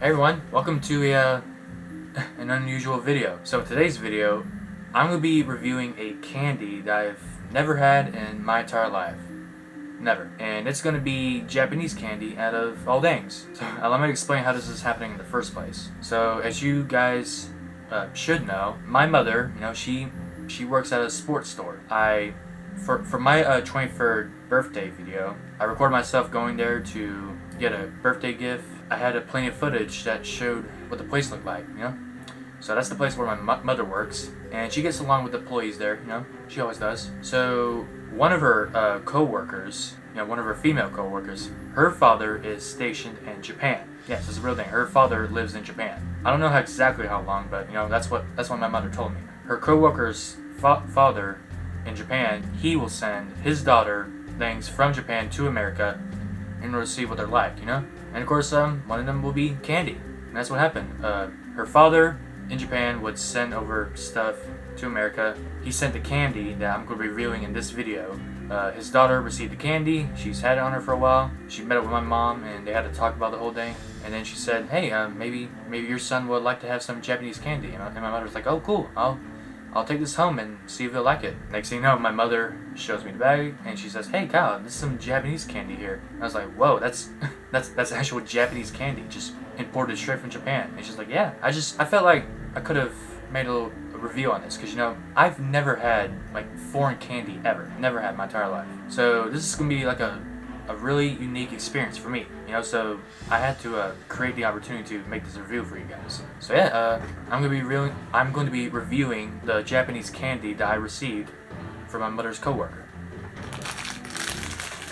Hey everyone, welcome to an unusual video. So today's video, I'm going to be reviewing a candy that I've never had in my entire life. Never. And it's going to be Japanese candy out of all things. So let me explain how this is happening in the first place. So as you guys should know, my mother, she works at a sports store. For my 23rd birthday video, I recorded myself going there to get a birthday gift. I had plenty of footage that showed what the place looked like, So that's the place where my mother works, and she gets along with the employees there, She always does. So one of her co-workers, one of her female co-workers, her father is stationed in Japan. Yes, it's a real thing. Her father lives in Japan. I don't know exactly how long, but that's what my mother told me. Her co-worker's father in Japan, he will send his daughter things from Japan to America in order to see what they're like, And of course, one of them will be candy. And that's what happened. Her father in Japan would send over stuff to America. He sent the candy that I'm going to be reviewing in this video. His daughter received the candy. She's had it on her for a while. She met up with my mom and they had to talk about the whole thing. And then she said, hey, maybe your son would like to have some Japanese candy. And my mother was like, oh, cool. I'll take this home and see if he'll like it. Next thing you know, my mother shows me the bag and she says, hey Kyle, there's some Japanese candy here. And I was like, whoa, that's actual Japanese candy, just imported straight from Japan. And she's like, yeah, I felt like I could have made a little review on this because I've never had like foreign candy ever. Never had in my entire life. So this is gonna be like a really unique experience for me, so I had to create the opportunity to make this review for you guys. So yeah, I'm going to be reviewing the Japanese candy that I received from my mother's coworker.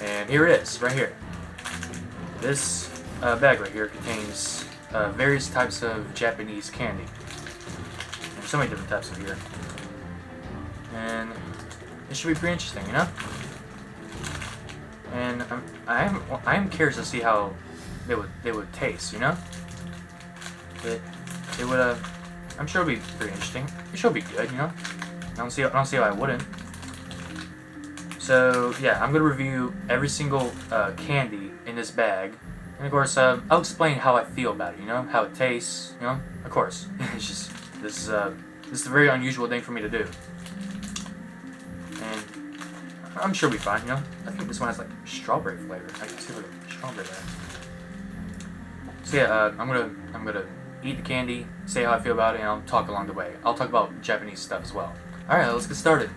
And here it is, right here. This bag right here contains various types of Japanese candy. There's so many different types of here. And it should be pretty interesting, And I am curious to see how they would taste, It would I'm sure it'll be pretty interesting. It should be good, I don't see how I wouldn't. So yeah, I'm gonna review every single candy in this bag, and of course I'll explain how I feel about it, how it tastes, Of course, it's just this is a very unusual thing for me to do. And I'm sure it'll be fine, I think this one has like strawberry flavor. I can see like strawberry there. So yeah, I'm gonna eat the candy, say how I feel about it, and I'll talk along the way. I'll talk about Japanese stuff as well. Alright, let's get started.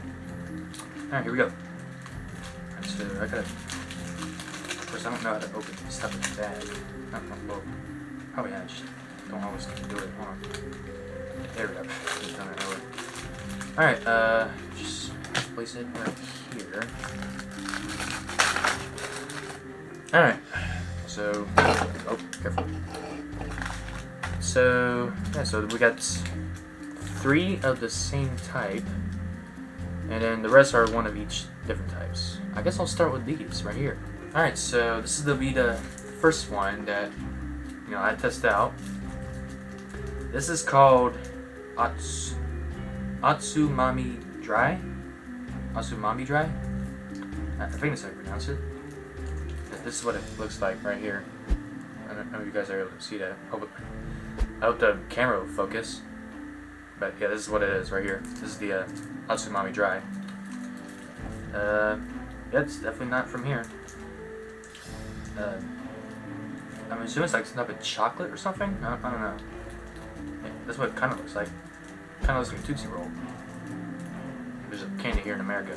Alright, here we go. Alright, so I gotta... Of course, I don't know how to open stuff in the bag. Well, probably I just don't always do it. Hold on. There we go. Just done it earlier. Alright, just place it right here. Alright, so, oh, careful. So, yeah, so we got 3 of the same type, and then the rest are one of each different types. I guess I'll start with these right here. Alright, so this is the first one that, I tested out. This is called Atsumami Dry. Atsumami Dry? I think that's how you pronounce it. This is what it looks like right here. I don't know if you guys are able to see that. I hope the camera will focus. But yeah, this is what it is right here. This is the Atsumami Dry. Yeah, it's definitely not from here. I'm assuming it's like some type of chocolate or something. I don't know. Yeah, that's what it kind of looks like. Kind of looks like a Tootsie Roll. There's a candy here in America.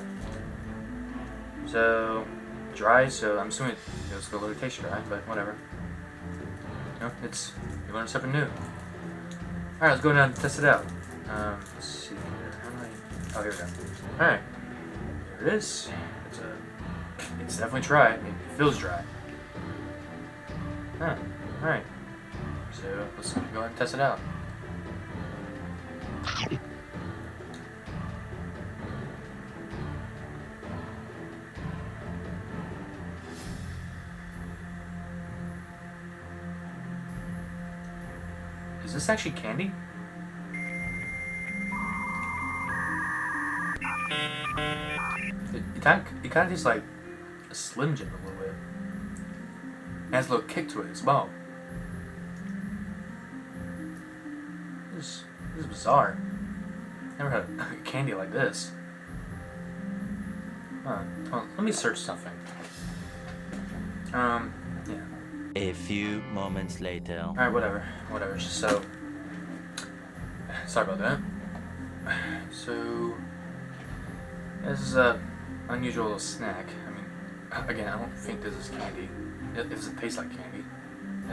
So dry. So I'm assuming it's a little taste dry, but whatever. You learn something new. Alright, let's go down and test it out. Let's see here. Oh, here we go. Alright. Here it is. It's definitely dry. It feels dry. Huh. Alright. So let's go ahead and test it out. Is this actually candy? It kind of tastes like a Slim Jim a little bit. It has a little kick to it as well. is bizarre. Never had a candy like this. Well, let me search something. Yeah. A few moments later. Alright, whatever. So, sorry about that. So, this is a unusual little snack. I mean, again, I don't think this is candy. It doesn't taste like candy.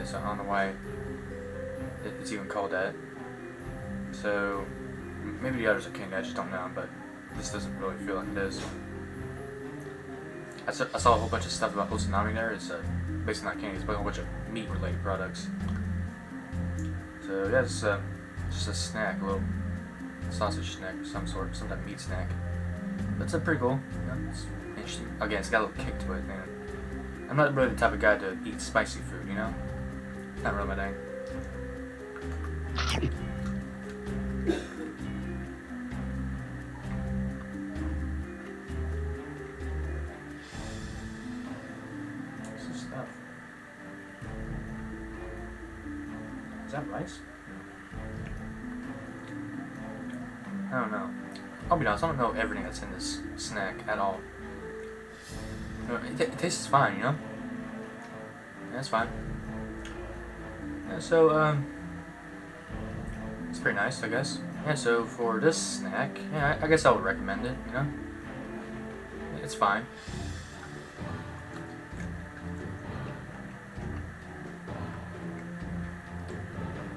So I don't know why it's even called that. So, maybe the others are candy, I just don't know, but this doesn't really feel like it is. I saw a whole bunch of stuff about Osanami there. It's basically not candy, it's a whole bunch of meat-related products. So yeah, it's just a snack, a little sausage snack of some sort, some type of meat snack. That's pretty cool. You know, it's interesting. Again, it's got a little kick to it, man. I'm not really the type of guy to eat spicy food, you know? Not really my thing. What's this stuff? Is that rice? I don't know. I'll be honest, I don't know everything that's in this snack at all. It tastes fine, you know? Yeah, it's fine. Yeah, so, it's pretty nice, I guess. Yeah, so for this snack, yeah, I guess I would recommend it, you know? It's fine.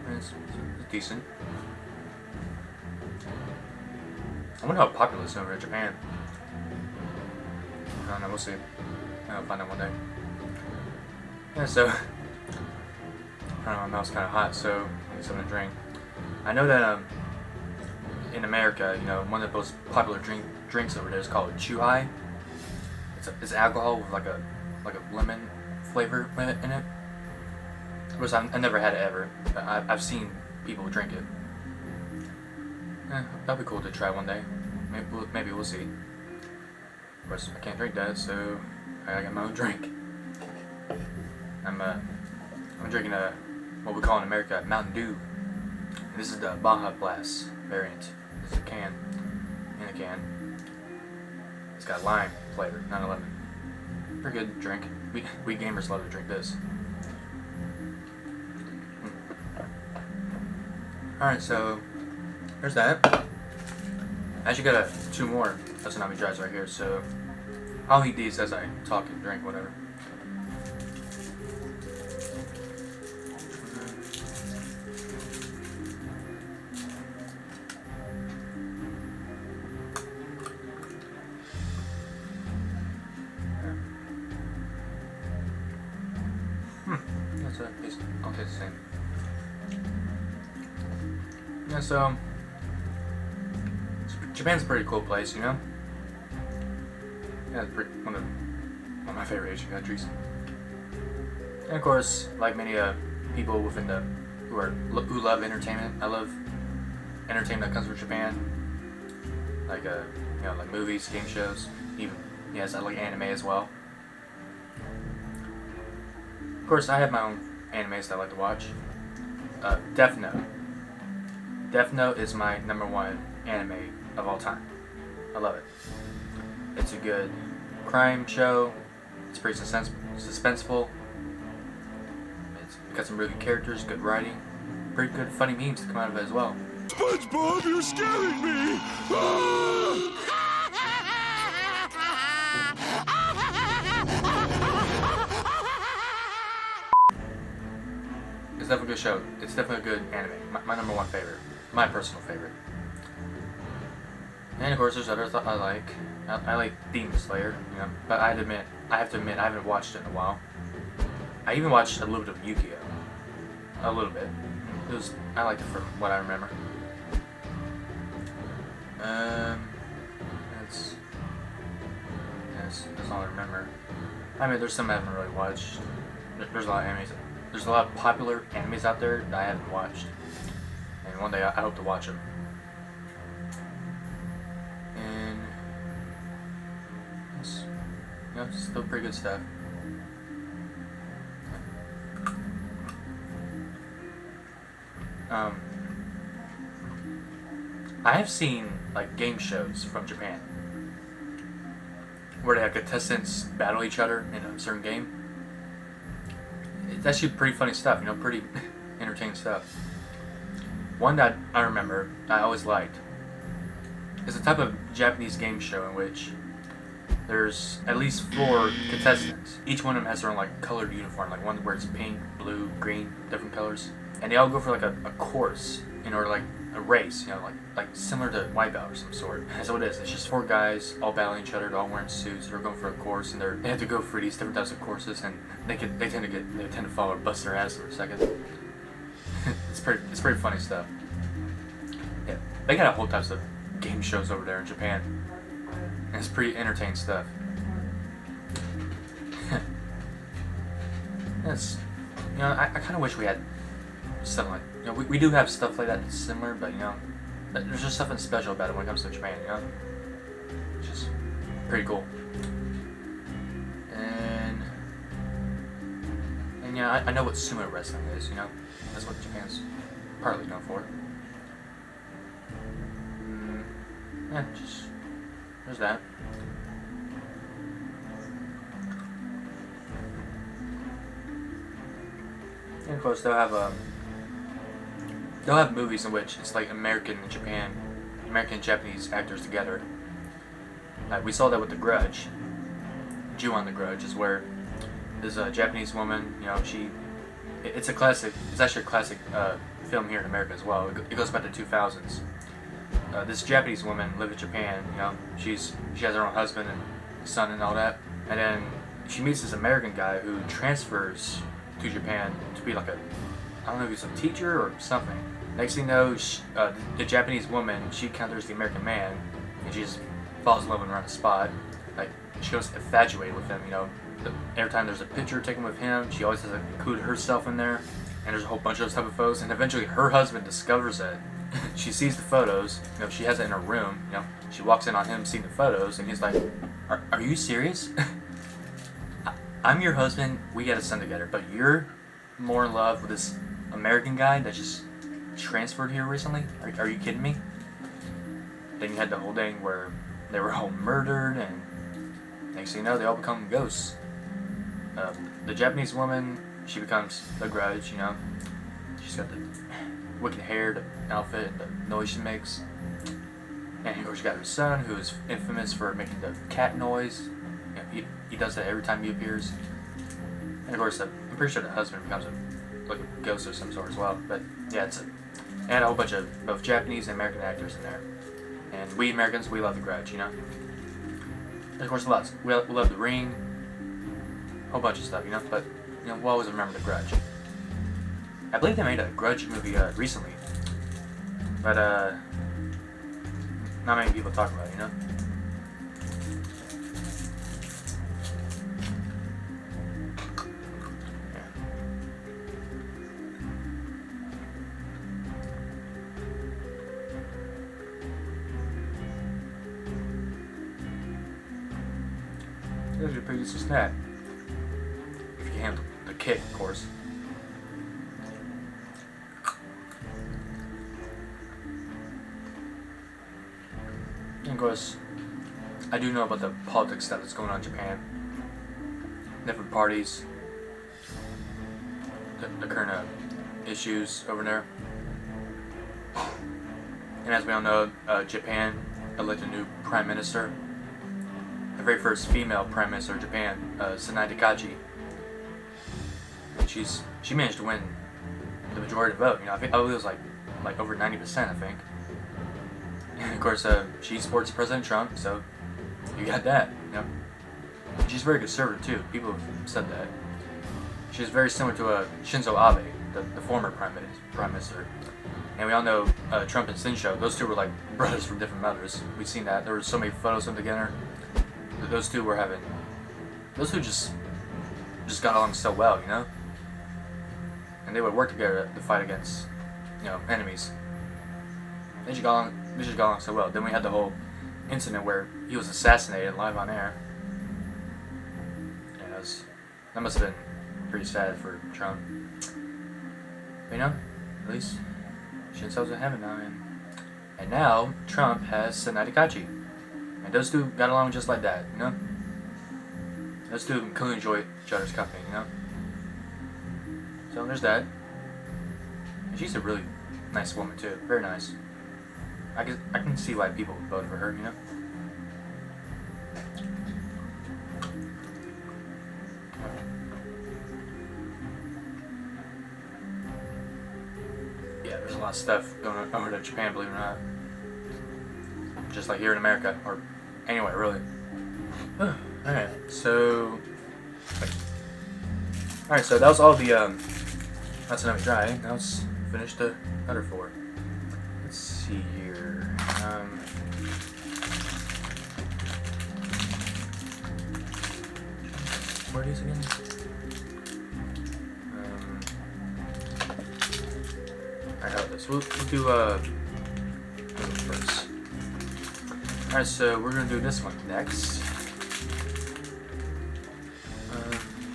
It's decent. I wonder how popular this is over in Japan. I don't know, we'll see. I'll find out one day. Yeah, so I don't know, my mouth's kind of hot, so I need something to drink. I know that in America, you know, one of the most popular drinks over there is called Chuhai. It's alcohol with like a lemon flavor in it. Of course, I never had it ever. But I've seen people drink it. That'd be cool to try one day. Maybe we'll see. Of course, I can't drink that, so I gotta get my own drink. I'm drinking what we call in America Mountain Dew. And this is the Baja Blast variant. This is a can. In a can. It's got lime flavor, not a lemon. Pretty good drink. We gamers love to drink this. Alright, so there's that. I actually got two more Osanami dries right here, so I'll eat these as I talk and drink, whatever. That's a taste. I'll taste the same. Yeah, so Japan's a pretty cool place, you know. Yeah, it's one of my favorite Asian countries. And of course, like many people within who love entertainment, I love entertainment that comes from Japan. Like you know, like movies, game shows, even yes, I like anime as well. Of course, I have my own animes that I like to watch. Death Note. Death Note is my #1 anime of all time. I love it. It's a good crime show. It's pretty suspenseful. It's got some really good characters, good writing, pretty good funny memes to come out of it as well. SpongeBob, you're scaring me! Ah! It's definitely a good show. It's definitely a good anime. My #1 favorite. My personal favorite. And of course, there's others I like. I like Demon Slayer, you know. But I have to admit, I haven't watched it in a while. I even watched a little bit of Yu-Gi-Oh. A little bit. I liked it from what I remember. That's all I remember. I mean, there's some I haven't really watched. There's a lot of animes. There's a lot of popular animes out there that I haven't watched. And one day I hope to watch them. And it's, you know, it's still pretty good stuff. I have seen like game shows from Japan where they have contestants battle each other in a certain game. It's actually pretty funny stuff, you know, pretty entertaining stuff. One that I remember, I always liked, is a type of Japanese game show in which there's at least 4 contestants. Each one of them has their own like colored uniform, like one wears pink, blue, green, different colors, and they all go for like a course in order like a race, you know, like similar to Wipeout or some sort. That's what it is. It's just 4 guys all battling each other, they're all wearing suits, they're going for a course, and they have to go for these different types of courses, and they tend to fall or bust their ass for a second. It's pretty funny stuff. Yeah, they got a whole types of game shows over there in Japan, and it's pretty entertaining stuff. It's, you know, I kind of wish we had something like, you know, we do have stuff like that that's similar, but you know, there's just something special about it when it comes to Japan, you know? It's just pretty cool. And yeah, I know what sumo wrestling is, you know? That's what Japan's partly known for. Yeah, just, there's that. And of course they'll have movies in which it's like American and Japanese actors together. We saw that with The Grudge. Ju-on The Grudge is where there's a Japanese woman, you know, it's a classic, it's actually a classic film here in America as well. It goes back to the 2000s. This Japanese woman lived in Japan, you know, she has her own husband and son and all that, and then she meets this American guy who transfers to Japan to be like I don't know if he's a teacher or something. Next thing you know, the Japanese woman, she encounters the American man, and she just falls in love with him on the spot. Like, she goes infatuated with him, you know. Every time there's a picture taken with him, she always has to include herself in there, and there's a whole bunch of those type of photos, and eventually her husband discovers it. She sees the photos, you know, she has it in her room, you know, she walks in on him seeing the photos, and he's like, are you serious? I'm your husband, we got a son together, but you're more in love with this American guy that just transferred here recently? Are you kidding me? Then you had the whole thing where they were all murdered, and next thing you know, they all become ghosts. The Japanese woman, she becomes the Grudge, you know. She's got the wicked hair, the outfit, and the noise she makes. And of course, you got her son, who is infamous for making the cat noise. You know, he does that every time he appears. And of course, I'm pretty sure the husband becomes a ghost of some sort as well. But yeah, and a whole bunch of both Japanese and American actors in there. And we Americans, we love The Grudge, you know. And of course, we love The Ring, a whole bunch of stuff, you know. But you know, we'll always remember The Grudge. I believe they made a Grudge movie recently, but not many people talk about it, you know. There's your pretty decent snack. If you can handle the kick, of course. And of course, I do know about the politics stuff that's going on in Japan. Different parties, the current issues over there. And as we all know, Japan elected a new prime minister. The very first female prime minister of Japan, Sanai Takachi. And she managed to win the majority of the vote. You know, I believe it was like over 90%, I think. And of course, she supports President Trump, so you got that. You know, she's very conservative too. People have said that. She's very similar to Shinzo Abe, the former prime minister. And we all know Trump and Shinzo; those two were like brothers from different mothers. We've seen that. There were so many photos of them together. Those two just got along so well, you know. And they would work together to fight against, you know, enemies. They just got along so well. Then we had the whole incident where he was assassinated live on air. Yeah, that must have been pretty sad for Trump. But, you know, at least Shinzo's in heaven now, and And now Trump has Sanatikachi. And those two got along just like that, you know? Those two clearly enjoy each other's company, you know? So there's that. And she's a really nice woman too. Very nice. I can see why people voted for her, you know? Yeah, there's a lot of stuff going on over to Japan, believe it or not. Just like here in America, or anywhere, really. Alright, so... Alright, so that was all the, that's enough dry. Now let's finish the other 4. Let's see here. Where are these again? Alright, how about this? We'll do, first. Alright, so we're gonna do this one next.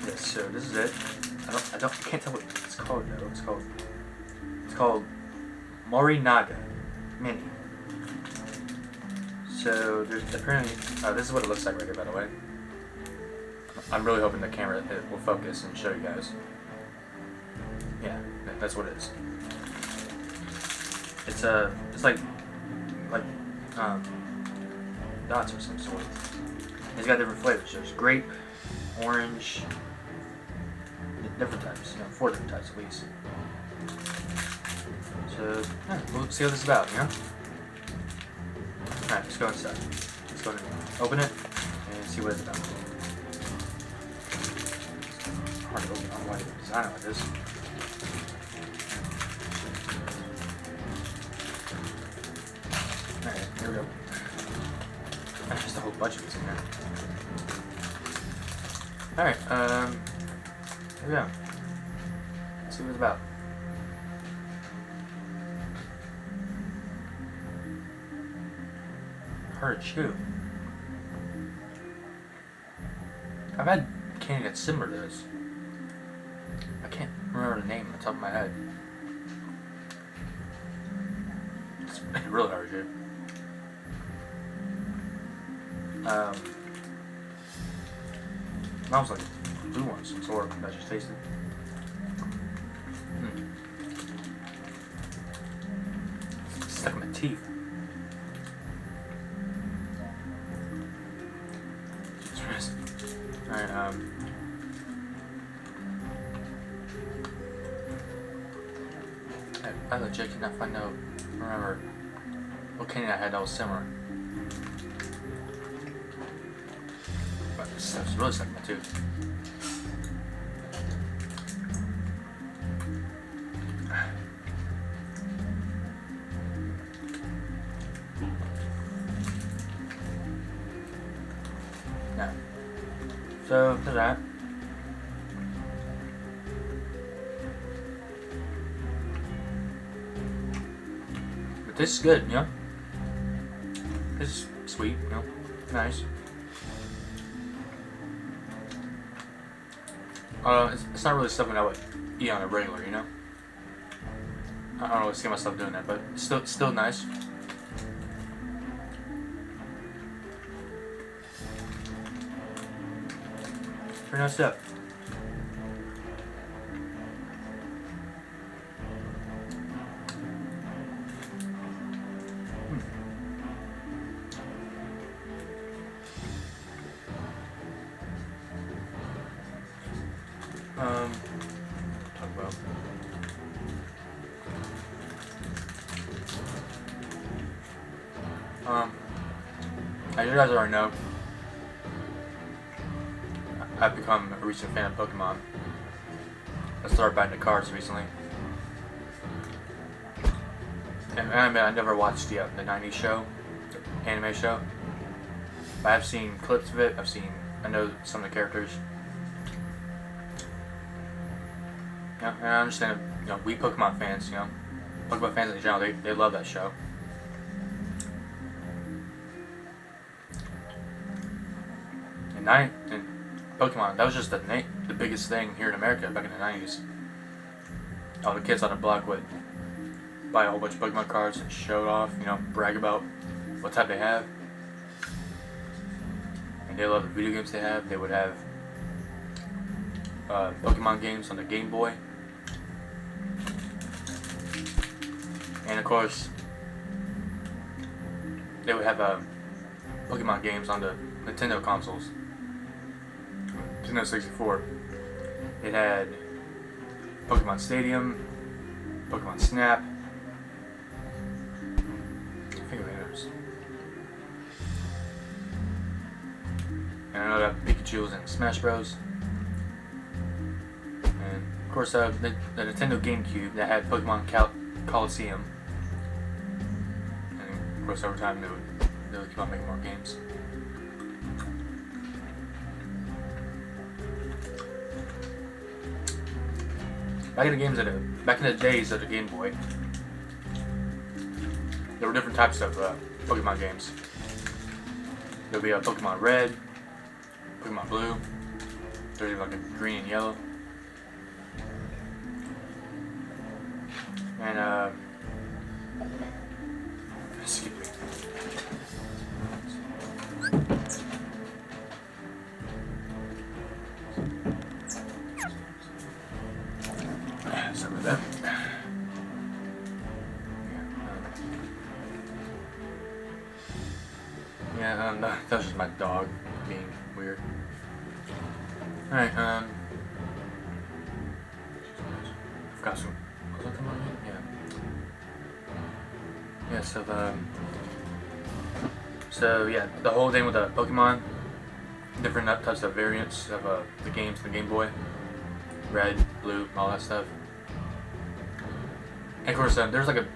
Yes, so this is it. I can't tell what it's called though. It's called Morinaga Mini. So there's apparently, this is what it looks like right here, by the way. I'm really hoping the camera will focus and show you guys. Yeah, that's what it is. It's like dots of some sort. It's got different flavors. There's grape, orange, different types. 4 different types at least. So yeah, we'll see what this is about. You know. All right, let's go inside. Let's go ahead and open it and see what it's about. It's hard to open. I don't know why they design it like this. Alright, here we go. There's just a whole bunch of these in there. Alright, here we go. Let's see what it's about. Hard to chew. I've had candy that's similar to this. I can't remember the name on the top of my head. It's really hard to chew. Smells like blue one, some sort. I just tasted. It's stuck in my teeth. Alright, I legit cannot remember what candy I had that was similar. But this stuff's really stuck in my tooth. Yeah. So, for that. But this is good, you know? This is sweet, you know? Nice. It's not really something I would eat on a regular, you know? I don't really see myself doing that, but it's still nice. Pretty nice stuff. Talk about. As you guys already know, I've become a recent fan of Pokemon. I started buying the cards recently. And I mean, I never watched the 90s show, the anime show. But I've seen clips of it. I know some of the characters. Yeah, and I understand, you know, we Pokemon fans, you know, Pokemon fans in general, they love that show. And Pokemon, that was just the biggest thing here in America back in the 90s. All the kids on the block would buy a whole bunch of Pokemon cards and show it off, you know, brag about what type they have. And they love the video games they have. They would have Pokemon games on the Game Boy. And of course, they would have Pokemon games on the Nintendo consoles. Nintendo 64. It had Pokemon Stadium, Pokemon Snap. I think of the others. And I know that Pikachu was in Smash Bros. And of course, the Nintendo GameCube that had Pokemon Coliseum. And of course, over time they would keep on making more games. Back in the days of the Game Boy, there were different types of Pokemon games. There would be a Pokemon Red, Pokemon Blue. There's like a green and yellow. And excuse me. Sorry about that. That was just my dog being weird. Alright, forgot some. Was that the one? Yeah. Yeah, so yeah, the whole thing with the Pokemon, different types of variants of the games, the Game Boy, Red, Blue, all that stuff. And of course, there's like a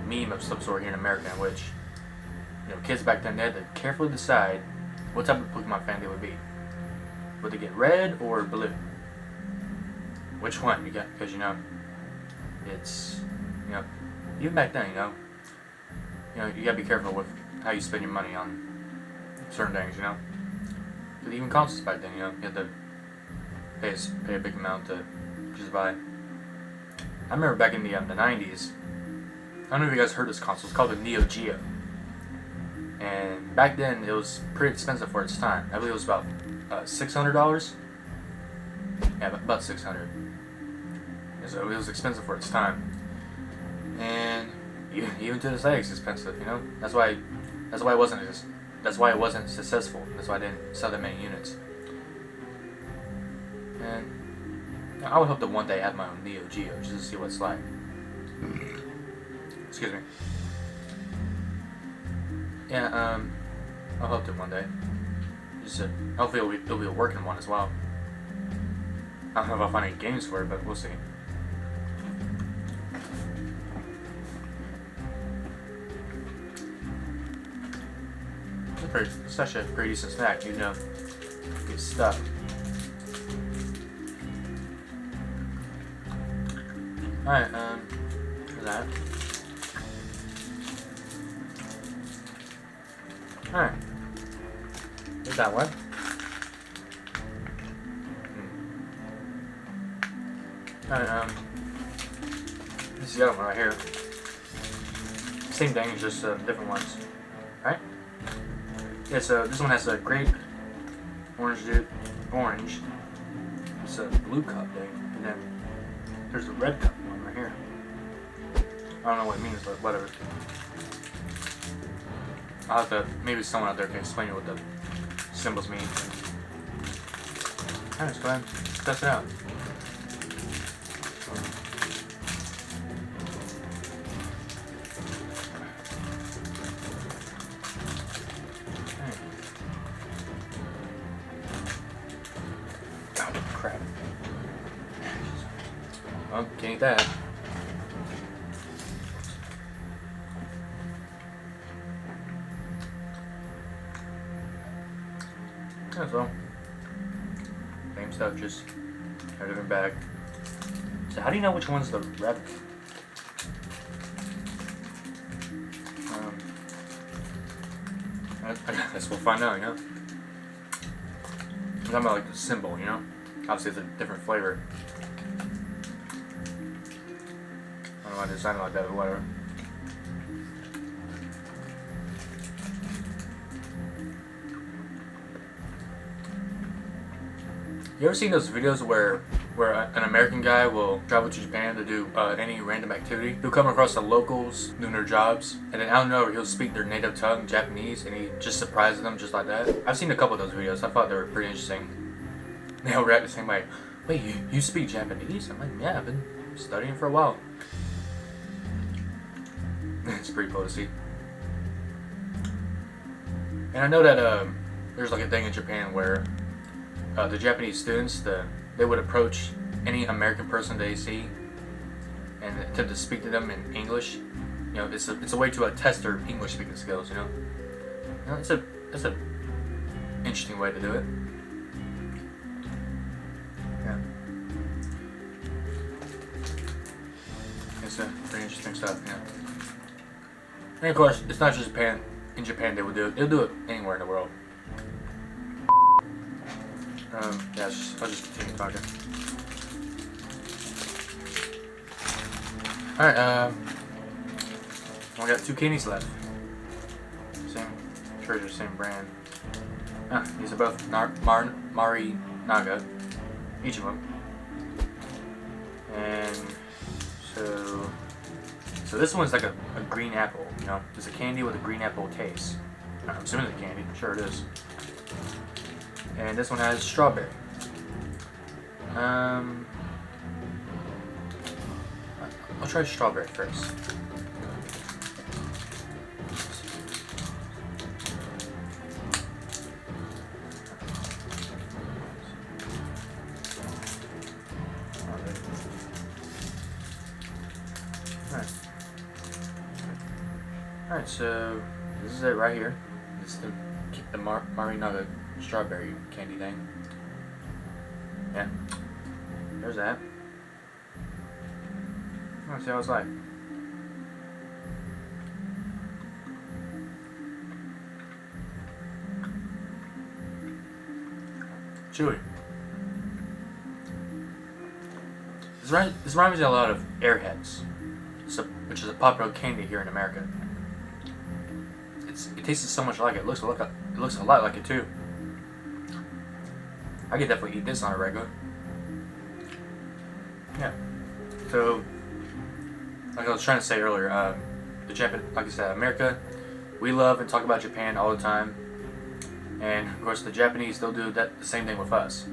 meme of some sort here in America in which, you know, kids back then, they had to carefully decide what type of Pokemon fan they would be. Would they get Red or Blue? Which one? Because you know, it's, you know, even back then, you know, you gotta be careful with how you spend your money on certain things, you know. Because even consoles back then, you know, you had to pay a big amount to just buy. I remember back in the 90s. I don't know if you guys heard this console. It's called the Neo Geo. And back then, it was pretty expensive for its time. I believe it was about $600. Yeah, about $600. So it was expensive for its time. And even to this day, it's expensive. You know, that's why it wasn't successful. That's why I didn't sell that many units. And I would hope that one day I have my own Neo Geo just to see what it's like. Excuse me. Yeah, I'll hope that one day. Just hopefully it'll be a working one as well. I don't know if I'll find any games for it, but we'll see. It's actually a pretty decent snack, you know. Good stuff. Alright, what's that? Alright. There's that one. Alright, this is the other one right here. Same thing, it's just different ones. Right? Yeah, so this one has a grape, orange. It's a blue cup thing, and then there's a red cup one right here. I don't know what it means, but whatever. I'll have to, maybe someone out there can explain what the symbols mean. Alright, let's go ahead and test it out. Oh, crap. Well, can't eat that. Yeah, so same stuff, just a different bag. So how do you know which one's the red one? I guess we'll find out, you know? I'm talking about like the symbol, you know? Obviously it's a different flavor. I don't know why it sounded like that, or whatever. You ever seen those videos where an American guy will travel to Japan to do any random activity? He'll come across the locals doing their jobs, and then out of nowhere he'll speak their native tongue, Japanese, and he just surprises them just like that. I've seen a couple of those videos. I thought they were pretty interesting. They all react the same way. Wait, you speak Japanese? I'm like, yeah, I've been studying for a while. It's pretty cool to see. And I know that there's like a thing in Japan where the Japanese students, they would approach any American person they see and attempt to speak to them in English. You know, it's a way to test their English speaking skills. You know, it's a interesting way to do it. Yeah, it's pretty interesting stuff. Yeah, and of course, it's not just Japan. In Japan, they will do it. They'll do it anywhere in the world. Yeah, I'll just continue talking. Alright, we got 2 candies left. Same brand. These are both Marinaga, each of them. And so this one's like a green apple, you know? It's a candy with a green apple taste. I'm assuming it's a candy, sure it is. And this one has strawberry. I'll try strawberry first. Alright, so this is it right here. This is the Marinaga strawberry candy thing. Yeah, there's that. Let's see how it's like. Chewy. This reminds me a lot of Airheads, which is a popular candy here in America. It tastes so much like it. It looks a lot like it too. I could definitely eat this on a regular. Yeah. So, like I was trying to say earlier, like I said, America, we love and talk about Japan all the time, and of course the Japanese, they'll do the same thing with us.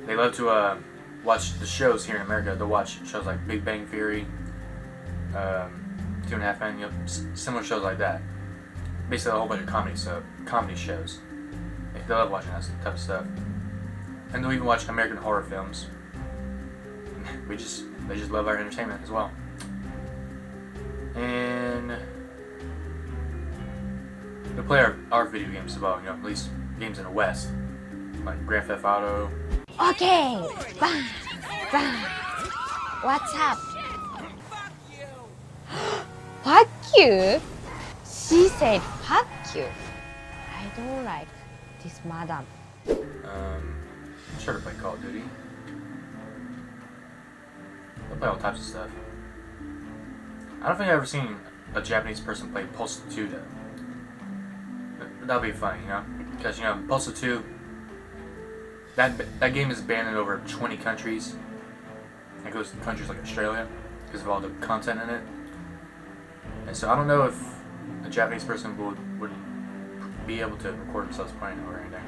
They love to watch the shows here in America. They'll watch shows like Big Bang Theory, 2.5 Men, you know, similar shows like that. Basically, a whole bunch of comedy shows. They love watching that type of stuff, and they'll even watch American horror films. They just love our entertainment as well. And they play our video games as well. You know, at least games in the West, like Grand Theft Auto. Okay, bang, bang. What's up? Fuck you? She said fuck you. I don't like this madam. Sure to play Call of Duty. They play all types of stuff. I don't think I've ever seen a Japanese person play Postal 2 though. That'll be funny, you know? Because, you know, Postal 2, that game is banned in over 20 countries. It goes to countries like Australia because of all the content in it. And so I don't know if a Japanese person would be able to record themselves playing it or anything.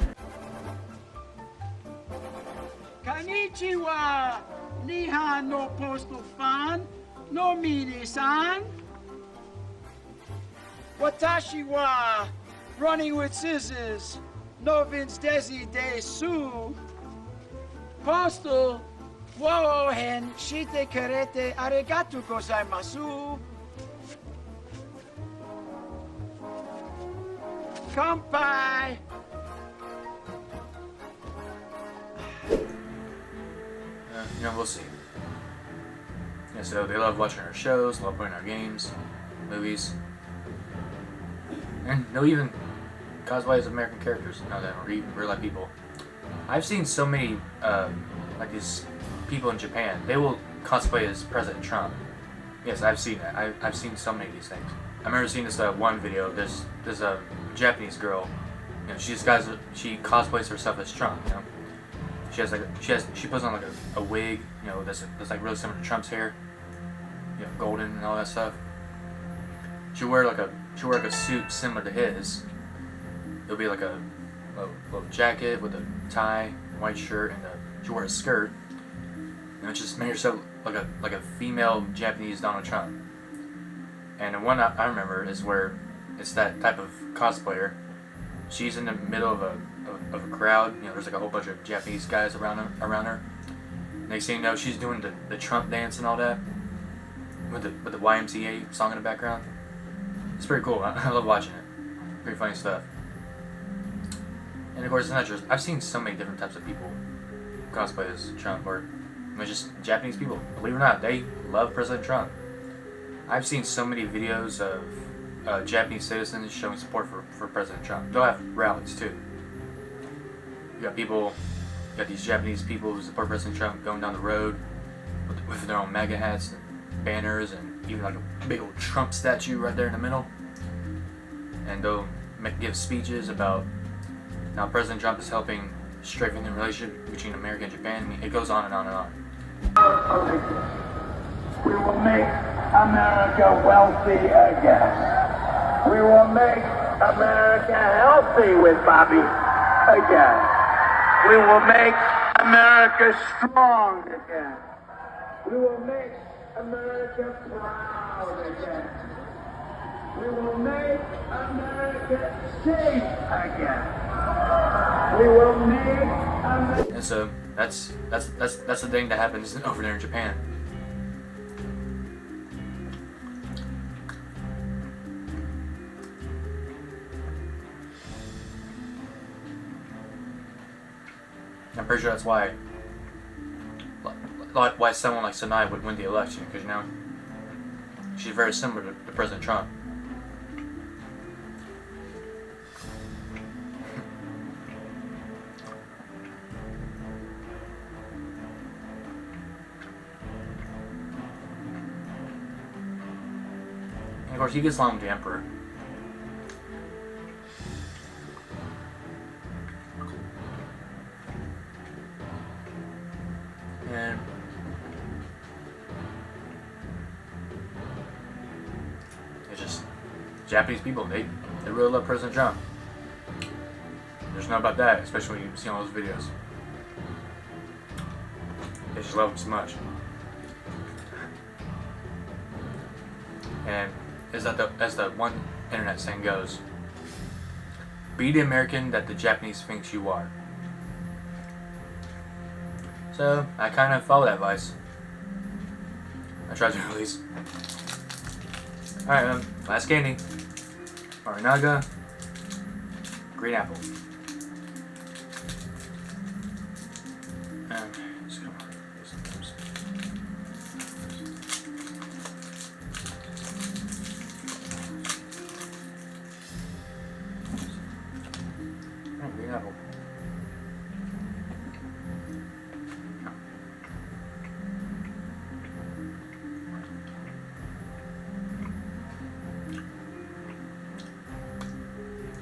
Konnichiwa, Nihon no Postal fan, no Mini-san. Watashi wa running with scissors, no Vince Desi desu. Postal, wo hen shite karete arigatou gozaimasu. Kanpai! You know, we'll see. Yeah, so they love watching our shows, love playing our games, movies, and they'll even cosplay as American characters, you know, that or even real life people. I've seen so many like these people in Japan. They will cosplay as President Trump. Yes, I've seen that. I've seen so many of these things. I remember seeing this one video. There's a Japanese girl. You know, she cosplays herself as Trump. You know, she puts on like a wig. You know, that's like really similar to Trump's hair. You know, golden and all that stuff. She'll wear like a suit similar to his. It'll be like a little jacket with a tie, white shirt, and she'll wear a skirt. And just made herself like a female Japanese Donald Trump. And the one I remember is where it's that type of cosplayer. She's in the middle of a crowd. You know, there's like a whole bunch of Japanese guys around her. Next thing you know, she's doing the Trump dance and all that with the YMCA song in the background. It's pretty cool. I love watching it. Pretty funny stuff. And of course, it's not just. I've seen so many different types of people cosplay as Trump, or just Japanese people. Believe it or not, they love President Trump. I've seen so many videos of Japanese citizens showing support for President Trump. They'll have rallies too. You got these Japanese people who support President Trump going down the road with their own MAGA hats and banners, and even like a big old Trump statue right there in the middle. And they'll give speeches about how President Trump is helping strengthen the relationship between America and Japan. I mean, it goes on and on and on. We will make America wealthy again. We will make America healthy with Bobby again. We will make America strong again. We will make America proud again. We will make America safe again. We will make America... And so that's the thing that happens over there in Japan. I'm pretty sure that's why someone like Sanai would win the election, because, you know, she's very similar to President Trump. And of course, he gets along with the Emperor. And it's just Japanese people, they really love President Trump. There's no about that, especially when you see all those videos. They just love him so much. And as the one internet saying goes, be the American that the Japanese thinks you are. So I kind of follow that advice. I try to at least. Alright, last candy. Marinaga. Green apple. Just come on. Green apple.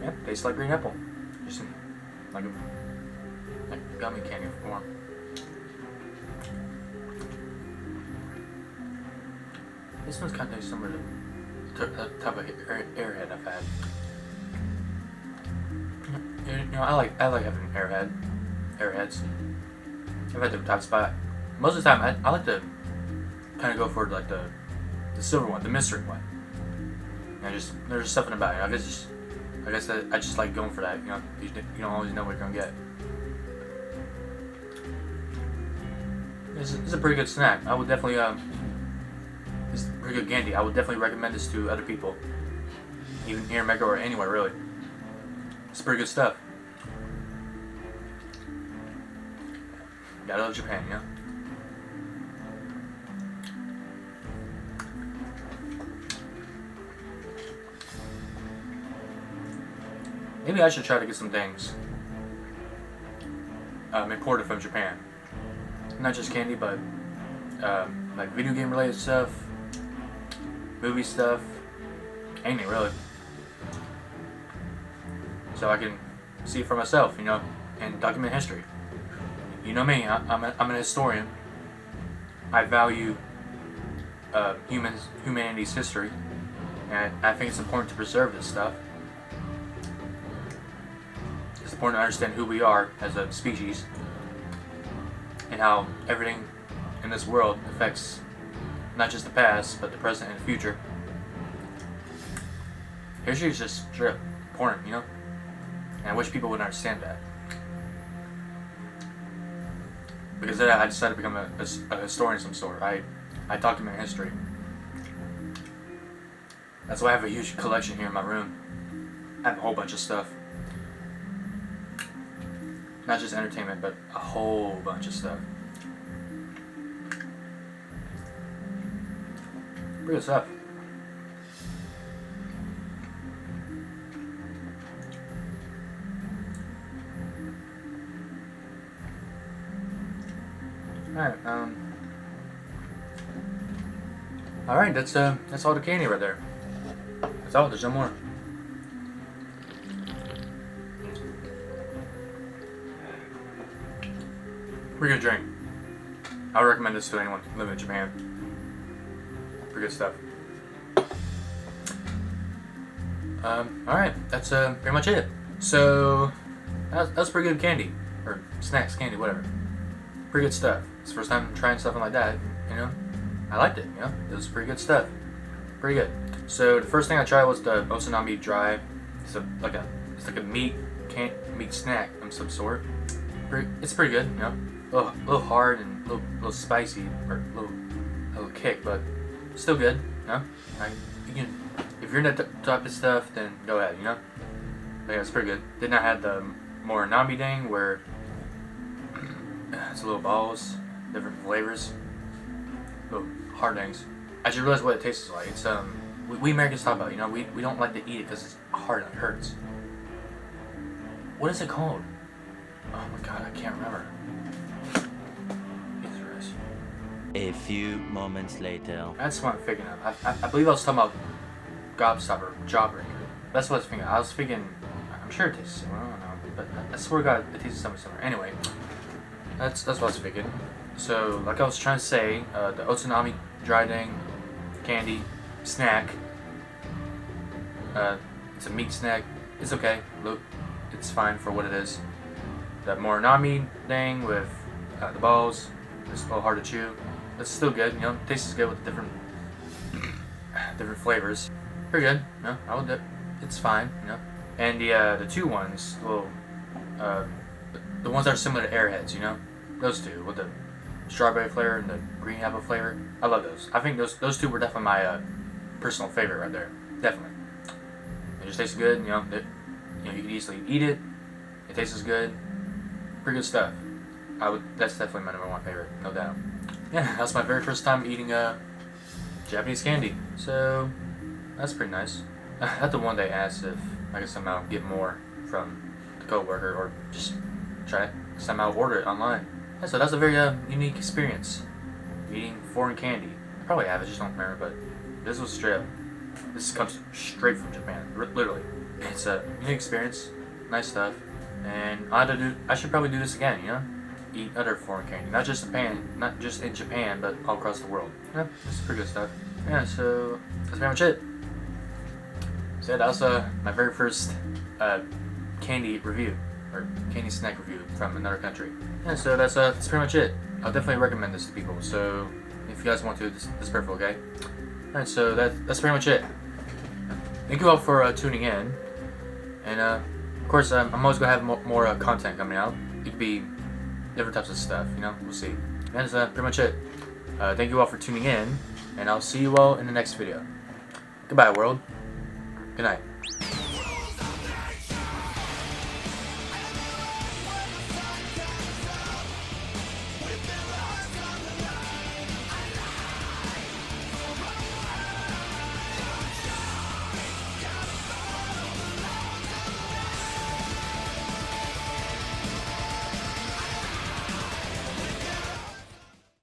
Yep, tastes like green apple. Just like gummy candy form. This one's kind of similar to the type of airhead I've had. You know, I like having airheads. I've had different types, but most of the time I like to kind of go for like the silver one, the mystery one. And there's just something about it. I guess I just like going for that. You know, you don't always know what you're gonna get. It's a pretty good snack. I would definitely it's pretty good candy. I would definitely recommend this to other people, even here in America or anywhere really. It's pretty good stuff. Gotta love Japan, you know. Maybe I should try to get some things imported from Japan. Not just candy, but like video game related stuff, movie stuff, anything really. So I can see it for myself, you know, and document history. You know me, I'm an historian. I value humanity's history, and I think it's important to preserve this stuff. It's important to understand who we are as a species, and how everything in this world affects not just the past, but the present and the future. History is just straight up important, you know? And I wish people would understand that. Because then I decided to become a historian of some sort. I document history. That's why I have a huge collection here in my room. I have a whole bunch of stuff. Not just entertainment, but a whole bunch of stuff. Pretty good stuff. Alright, that's all the candy right there. That's all, there's no more. Pretty good drink. I would recommend this to anyone living in Japan. Pretty good stuff. Alright, that's pretty much it. So, that's pretty good candy. Or snacks, candy, whatever. Pretty good stuff. It's the first time I'm trying something like that, you know? I liked it, you know? It was pretty good stuff. Pretty good. So the first thing I tried was the Otsunami Dry. It's like a meat snack of some sort. It's pretty good, you know? A little hard and a little spicy, or a little kick, but still good, you know? You can, if you're into that type of stuff, then go ahead, you know? But yeah, it's pretty good. Then I had the more Nami thing where it's little balls, different flavors, little hard things. I just realized what it tastes like. It's we Americans talk about, you know, we don't like to eat it because it's hard and it hurts. What is it called? Oh my god, I can't remember. A few moments later. That's what I'm thinking of. I believe I was talking about Gobstopper, Jawbreaker. That's what I was thinking. I was thinking, I'm sure it tastes similar, I don't know, but I swear to God, it tastes something similar. Anyway, that's what I was thinking. So, like I was trying to say, the Otsunami Dry Dang candy snack. It's a meat snack. It's okay. Look, it's fine for what it is. The Morinami thing with the balls. It's a little hard to chew. It's still good, you know. It tastes good with different flavors. Pretty good, you know. I would. It's fine, you know. And the two ones, the ones that are similar to Airheads, you know. Those two with the strawberry flavor and the green apple flavor. I love those. I think those two were definitely my personal favorite right there. Definitely. It just tastes good, you know. You can easily eat it. It tastes good. Pretty good stuff. That's definitely my #1 favorite, no doubt. Yeah, that's my very first time eating Japanese candy, so that's pretty nice. I had to one day ask if I could somehow get more from the coworker, or just try to somehow order it online. Yeah, so that's a very unique experience, eating foreign candy. I probably have it, just don't remember, but this was straight up. This comes straight from Japan, literally. It's a unique experience, nice stuff, and I should probably do this again, you know? Eat other foreign candy, not just in Japan, but all across the world. Yeah, this is pretty good stuff. Yeah, so that's pretty much it. So that was my very first candy review, or candy snack review from another country. Yeah, so that's pretty much it. I'll definitely recommend this to people. So if you guys want to, this is perfect, okay? Alright, so that's pretty much it. Thank you all for tuning in, and of course I'm always gonna have more content coming out. It could be different types of stuff, you know, we'll see. That's pretty much it. Thank you all for tuning in, and I'll see you all in the next video. Goodbye, world. Good night.